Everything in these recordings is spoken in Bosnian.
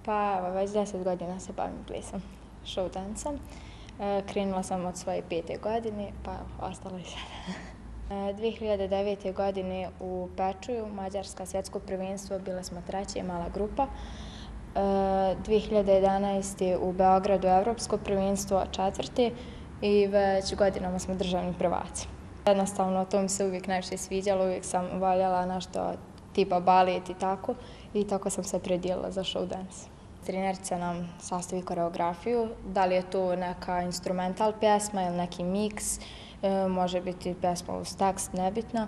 Pa već 10 godina se bavim plesom, show dance-om. Krenula sam od svoje 5. godine, pa ostalo i sada. 2009. godine u Pečuju, Mađarska svjetsko prvenstvo, bile smo 3. mala grupa. 2011. u Beogradu Evropsko prvenstvo 4. i već godinama smo državni prvaci. Jednostavno, to mi se uvijek najviše sviđalo, uvijek sam voljela nešto tipa balet i tako sam se predijelila za show dance. Trenerica nam sastavi koreografiju, da li je to neka instrumental pjesma ili neki miks, može biti pjesma uz tekst, nebitno.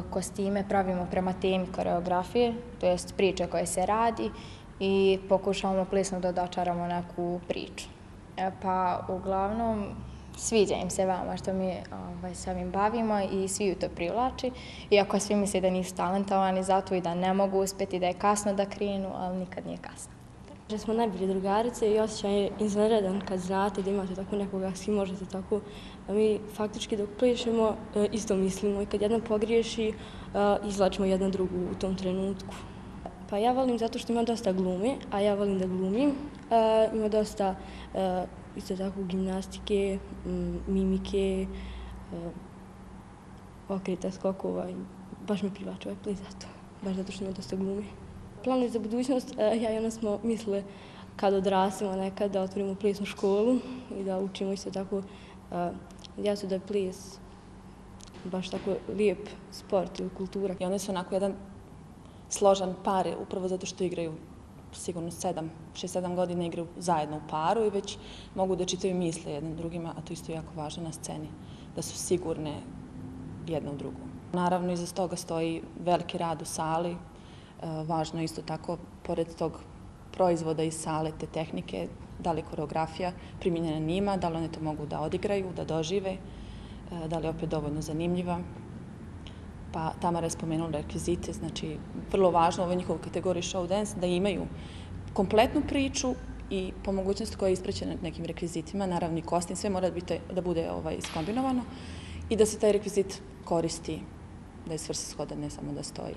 Kostime pravimo prema temi koreografije, to jest priče koje se radi i pokušavamo plesno da dočaramo neku priču. Pa uglavnom sviđa im se vama što mi se ovim bavimo i svi ju to privlači, iako svi misle da nisu talentovani zato i da ne mogu uspjeti, da je kasno da krenu, ali nikad nije kasno. Že smo najbolje drugarice i osjećaj je izvanredan kad znate da imate tako nekoga s kim možete tako. Mi faktički dok plešemo isto mislimo i kad jedna pogriješi izvlačimo jedna drugu u tom trenutku. Pa ja volim zato što ima dosta glume, a ja volim da glumim. Ima dosta isto tako gimnastike, mimike, okreta, skokova. Baš me privlači ovaj ples zato, baš zato što ima dosta glume. Planovi za budućnost, ja i ona smo mislili kad odrastemo nekad da otvorimo plesnu školu i da učimo isto tako djecu da je ples baš tako lijep sport ili kultura. I one su onako jedan složan par, upravo zato što igraju sigurno 6-7 godina igraju zajedno u paru i već mogu da čitaju misle jednim drugima, a to isto je jako važno na sceni, da su sigurne jedna u drugu. Naravno, iza toga stoji veliki rad u sali. Važno je isto tako, pored tog proizvoda iz sale, te tehnike, da li je koreografija primjenjena njima, da li one to mogu da odigraju, da dožive, da li je opet dovoljno zanimljiva. Pa Tamara je spomenula rekvizite, znači vrlo važno u ovoj njihovoj kategoriji show dance da imaju kompletnu priču i po mogućnosti koja je ispraćena nekim rekvizitima, naravno i kostim, sve mora da bude iskombinovano i da se taj rekvizit koristi, da je svrsishodan, ne samo da stoji.